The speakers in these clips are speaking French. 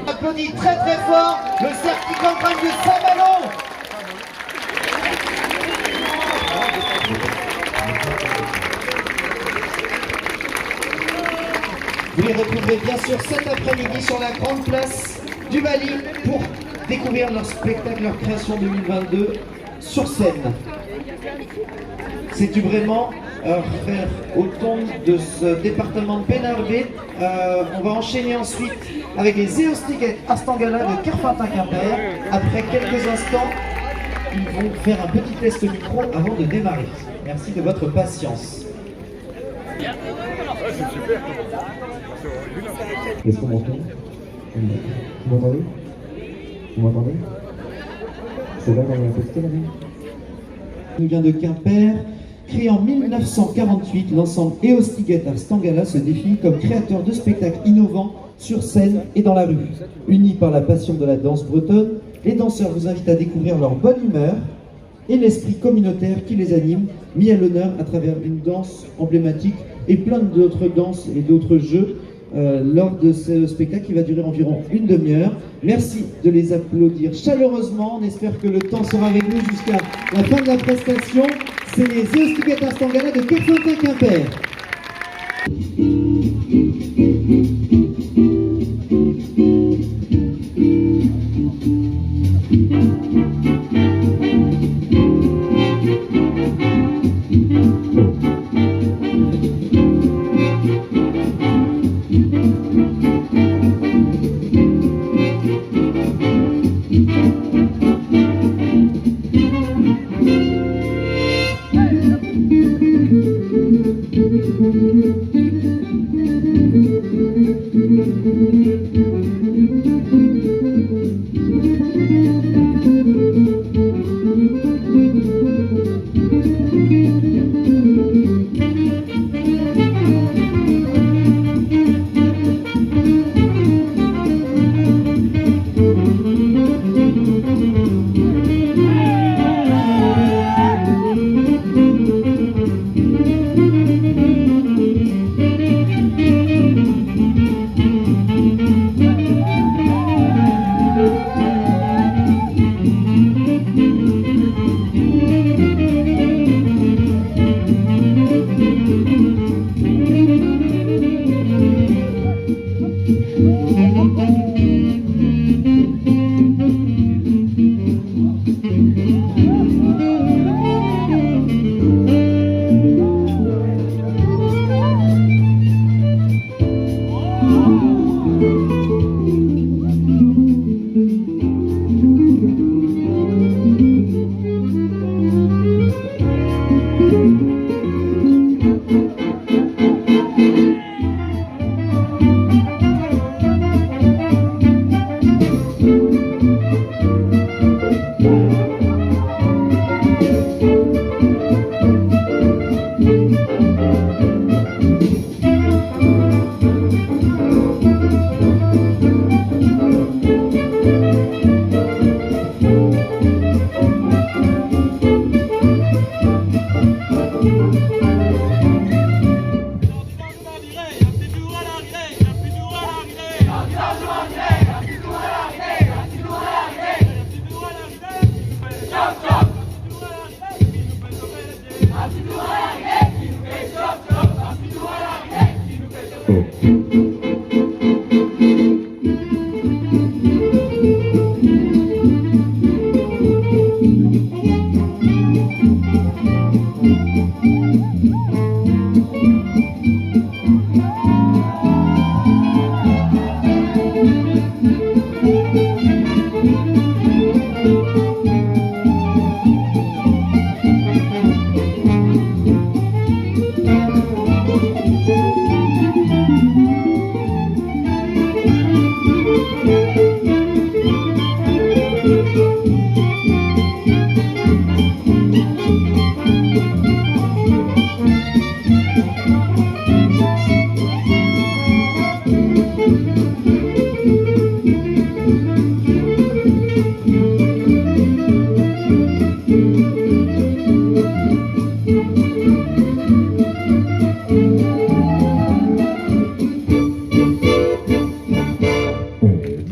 Applaudit très très fort le cercle qui campagne de Saint-Malo. Vous les retrouverez bien sûr cet après-midi sur la grande place du Mali pour découvrir leur spectacle, leur création 2022 sur scène. C'est vraiment frère automne de ce département de Pénarvé. On va enchaîner ensuite avec les Éostiquettes Astangala de Kerfantin-Quimper. Après quelques instants, ils vont faire un petit test micro avant de démarrer. Merci de votre patience. Est-ce qu'on m'entend? Vous m'entendez? Vous m'entendez? C'est là, on va tester la vie. Il vient de Quimper. Créé en 1948, l'ensemble Éostiquettes Astangala se définit comme créateur de spectacles innovants sur scène et dans la rue. Unis par la passion de la danse bretonne, les danseurs vous invitent à découvrir leur bonne humeur et l'esprit communautaire qui les anime, mis à l'honneur à travers une danse emblématique et plein d'autres danses et d'autres jeux lors de ce spectacle qui va durer environ une demi-heure. Merci de les applaudir chaleureusement. On espère que le temps sera avec nous jusqu'à la fin de la prestation. C'est les Éostiquettes Astangala de Kerfantin-Quimper.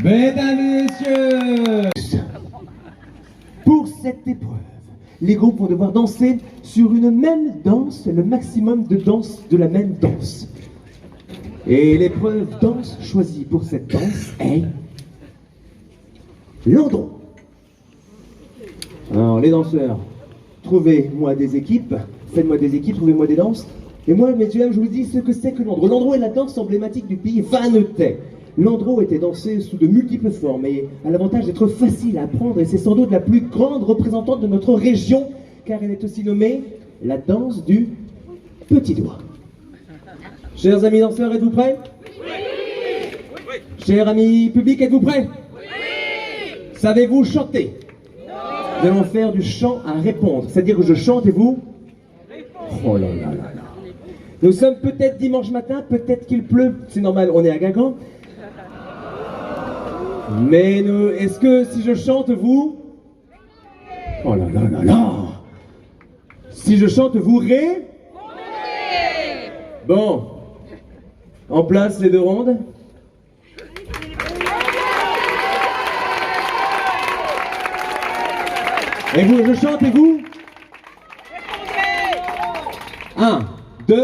Mesdames et messieurs, Pour cette épreuve, les groupes vont devoir danser sur une même danse, le maximum de danse de la même danse. Et l'épreuve danse choisie pour cette danse est l'andron. Alors les danseurs, trouvez-moi des équipes, faites-moi des équipes, trouvez-moi des danses. Et moi, messieurs, je vous dis ce que c'est que l'andron. L'andron est la danse emblématique du pays vannetais. L'andron était dansé sous de multiples formes et a l'avantage d'être facile à apprendre, et c'est sans doute la plus grande représentante de notre région, car elle est aussi nommée la danse du petit doigt. Chers amis danseurs, êtes-vous prêts? Oui. Chers amis publics, êtes-vous prêts? Oui. Savez-vous chanter? Non. Nous allons faire du chant à répondre, c'est-à-dire que je chante et vous? Oh là là là là. Nous sommes peut-être dimanche matin, peut-être qu'il pleut, c'est normal, on est à Guingamp. Mais nous, est-ce que si je chante, vous... Oh là là là là. Si je chante, vous ré... Bon. En place, les deux rondes. Et vous, je chante et vous? 1, 2,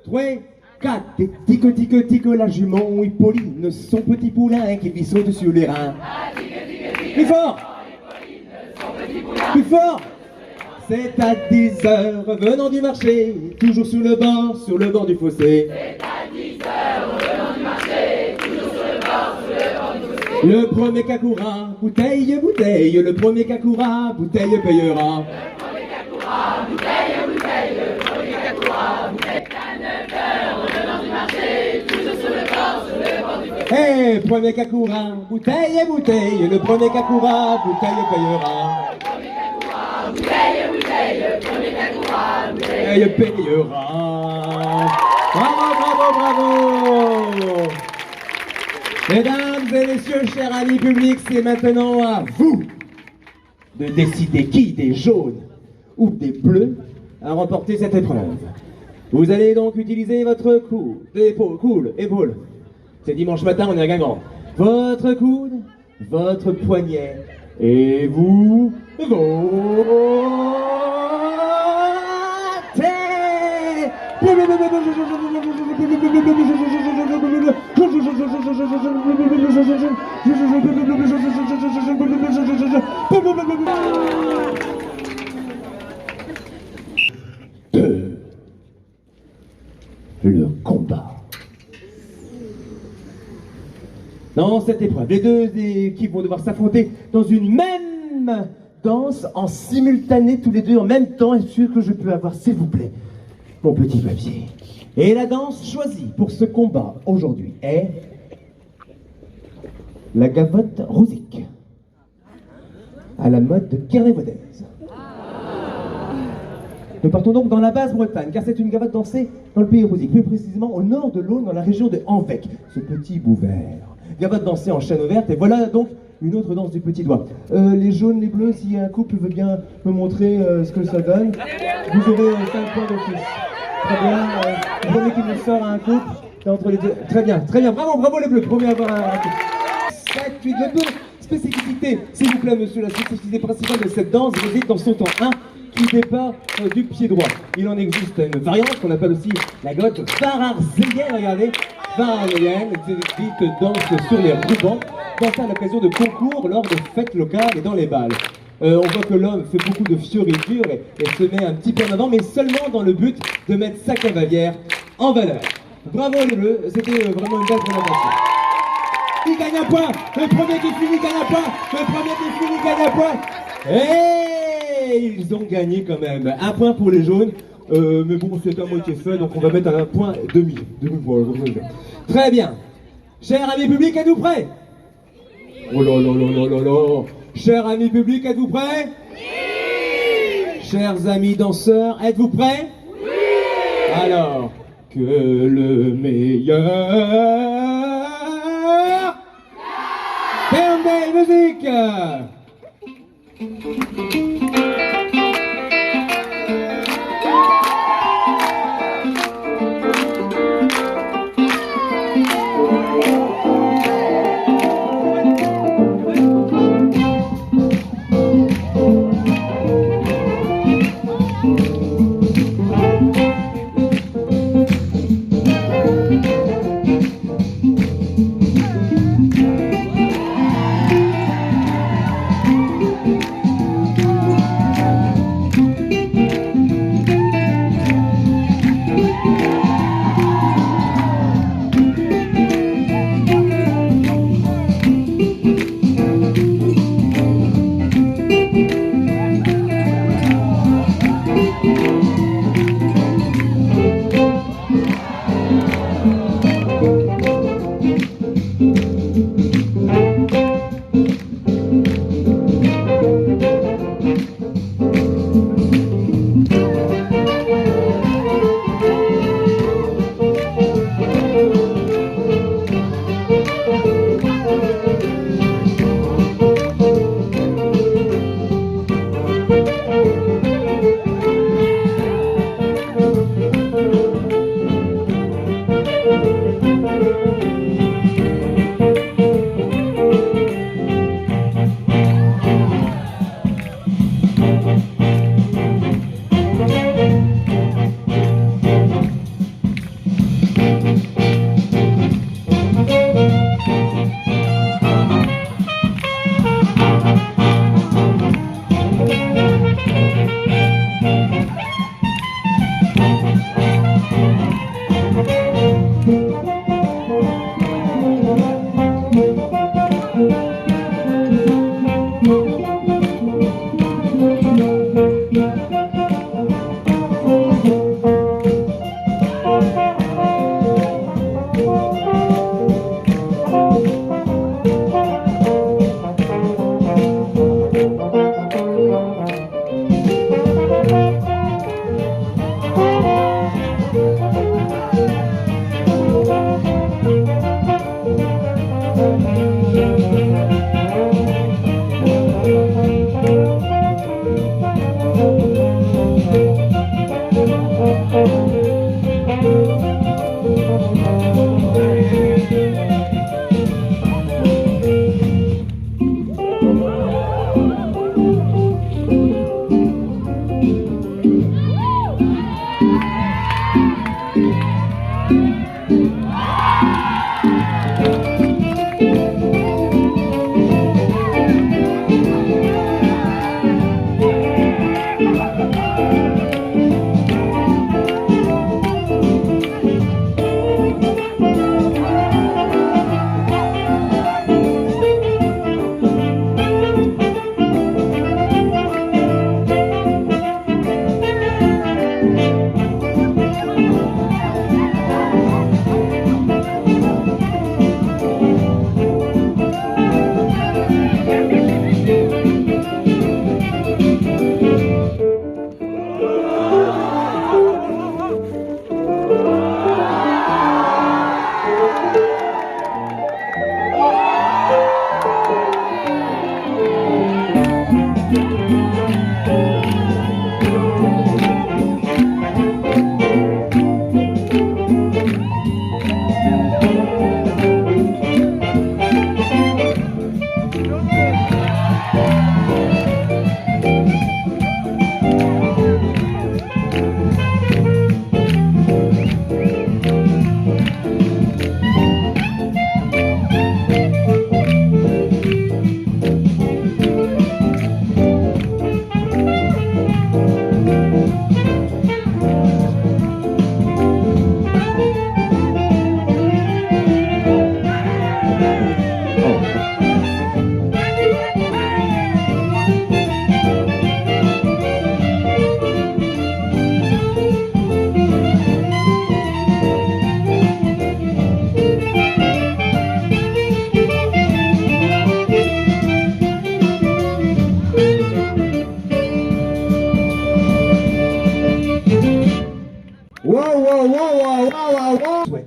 3, 4. Et tic tic tic, la jument Hippolyne, son petit poulain qui lui saute sur les reins. Plus fort! Plus fort! C'est à 10 heures, revenant du marché, toujours sur le bord du fossé. C'est à 10 heures, revenant du marché, toujours sur le bord du fossé. Le premier Kakura, bouteille, bouteille, le premier Kakura, bouteille payera. Le premier Kakura, bouteille, bouteille, le premier Kakura, bouteille. À 9 heures, revenant du marché, toujours sur le bord du fossé. Hey, premier Kakura, bouteille, bouteille, le premier Kakura, bouteille payera. Bouteille, bouteille, le premier Kakura, bouteille payera. Bravo, bravo, bravo. Mesdames et messieurs, chers amis publics, c'est maintenant à vous de décider qui des jaunes ou des bleus a remporté cette épreuve. Vous allez donc utiliser votre épaule. C'est dimanche matin, on est à Guingamp. Votre coude, votre poignet, et vous votez. Le combat. Dans cette épreuve, les deux équipes vont devoir s'affronter dans une même danse en simultané, tous les deux en même temps. Est-ce que je peux avoir, s'il vous plaît, mon petit papier? Et la danse choisie pour ce combat aujourd'hui est la gavotte rosique, à la mode de Kerné-Vaudèze. Nous partons donc dans la Basse-Bretagne, car c'est une gavotte dansée dans le pays rosique, plus précisément au nord de l'Aune, dans la région de Hanvec, ce petit bout vert. Gavotte dansée en chaîne ouverte, et voilà donc une autre danse du petit doigt. Les jaunes, les bleus, si un couple veut bien me montrer ce que ça donne, vous aurez 5 points de plus. Très bien, le premier qui nous sort un couple, c'est entre les deux. Très bien, bravo les bleus, premier à avoir un couple. 7, 8, le bleu. Spécificité, s'il vous plaît monsieur, la spécificité principale de cette danse réside dans son temps 1, du départ du pied droit. Il en existe une variante qu'on appelle aussi la gotte Fararzeyen, regardez, Fararzeyen, dite danse sur les rubans, dansée à l'occasion de concours lors de fêtes locales et dans les balles. On voit que l'homme fait beaucoup de fioritures et se met un petit peu en avant, mais seulement dans le but de mettre sa cavalière en valeur. Bravo les Bleus, c'était vraiment une belle présentation. Il gagne un point, le premier qui finit gagne un point, le premier qui finit gagne un point. Et ils ont gagné quand même. Un point pour les jaunes, mais bon c'est à moitié fait, donc on va mettre un point demi. Très bien. Cher ami public, êtes-vous prêts? Oh là là là là là là. Cher ami public, êtes-vous prêts? Oui. Chers amis danseurs, êtes-vous prêts? Oui. Alors, que le meilleur... Belle musique.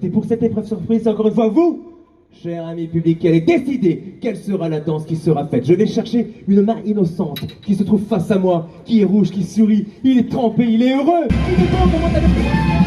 Et pour cette épreuve surprise, encore une fois, vous, cher ami public, allez décider quelle sera la danse qui sera faite. Je vais chercher une main innocente qui se trouve face à moi, qui est rouge, qui sourit, il est trempé, il est heureux. Il est beau, comment allez-vous ?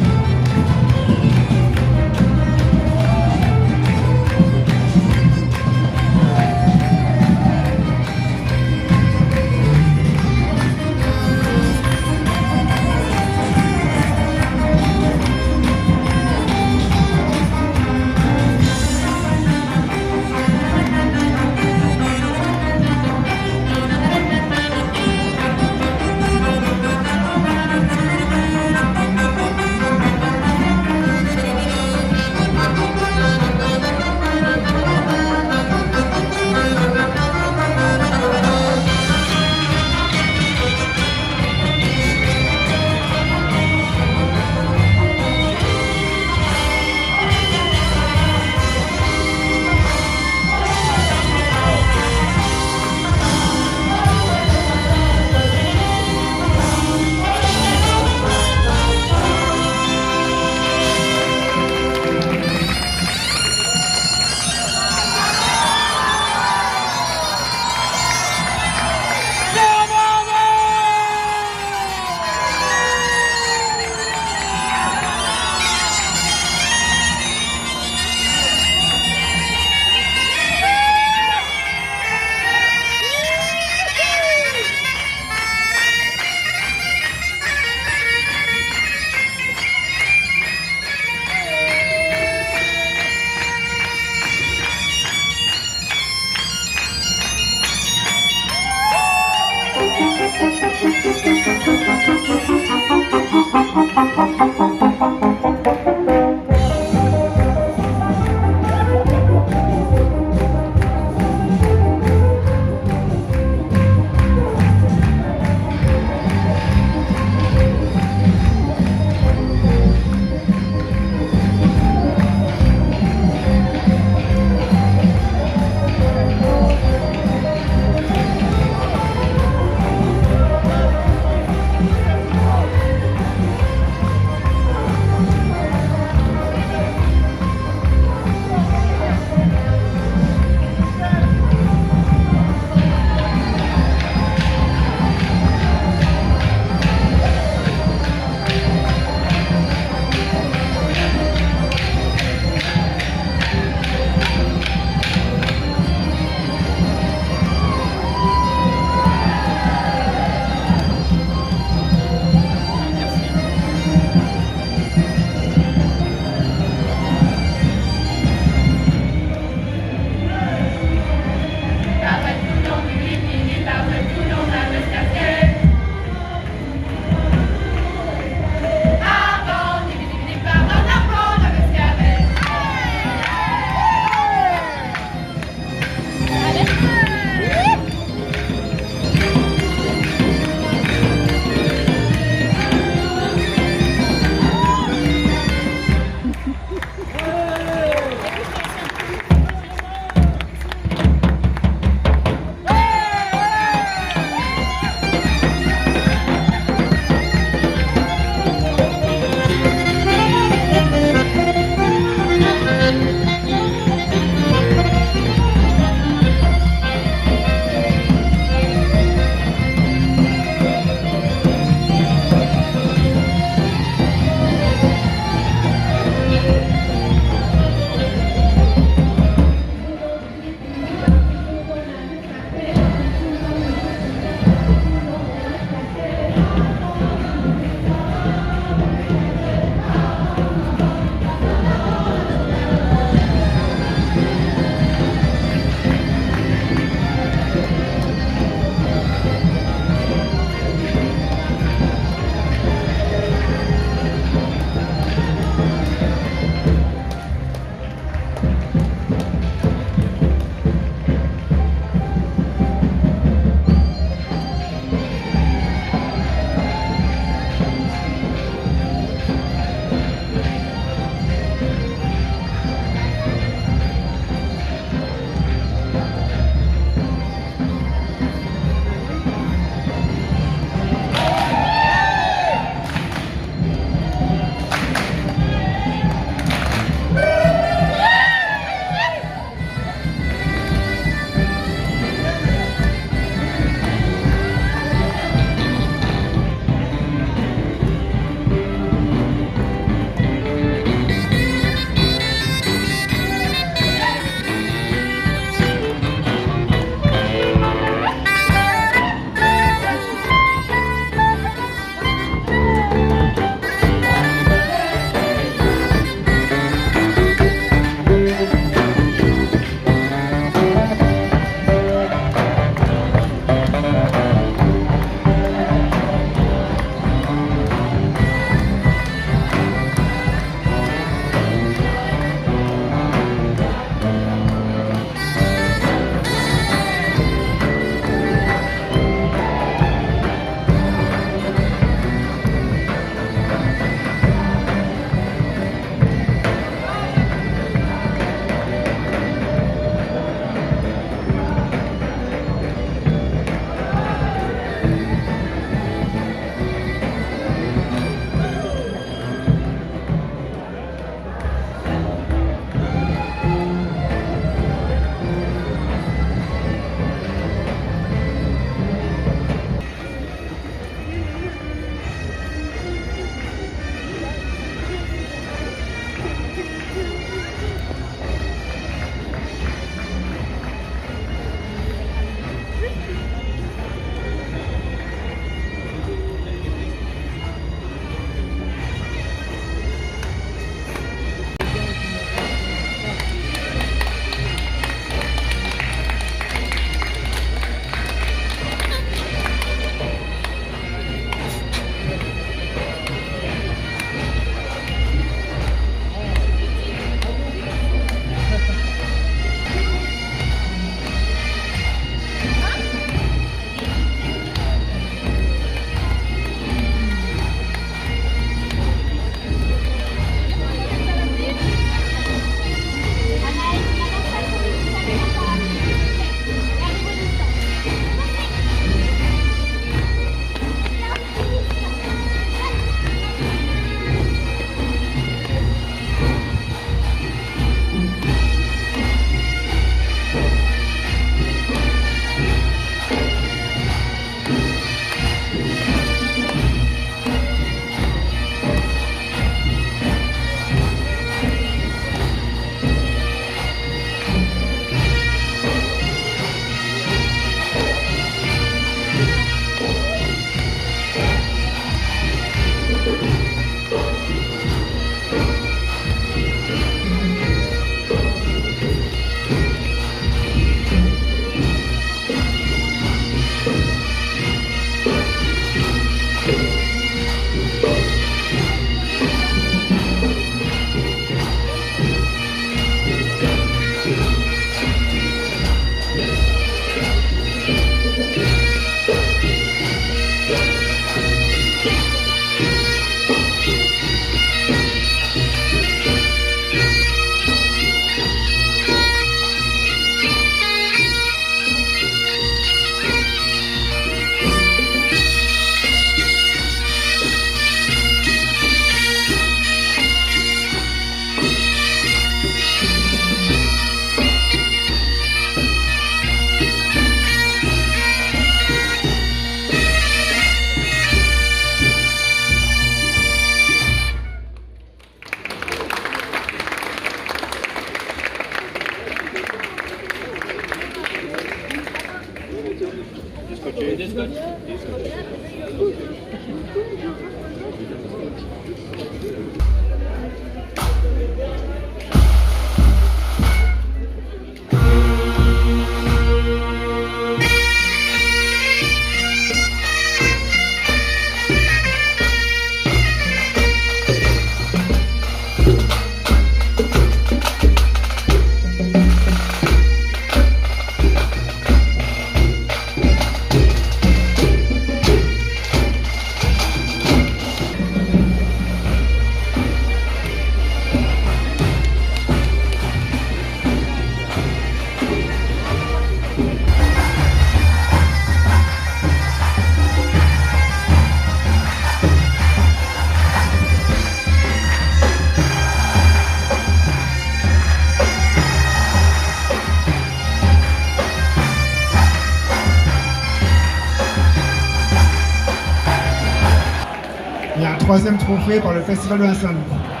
Il y a un troisième trophée par le Festival de la Saint-Loup.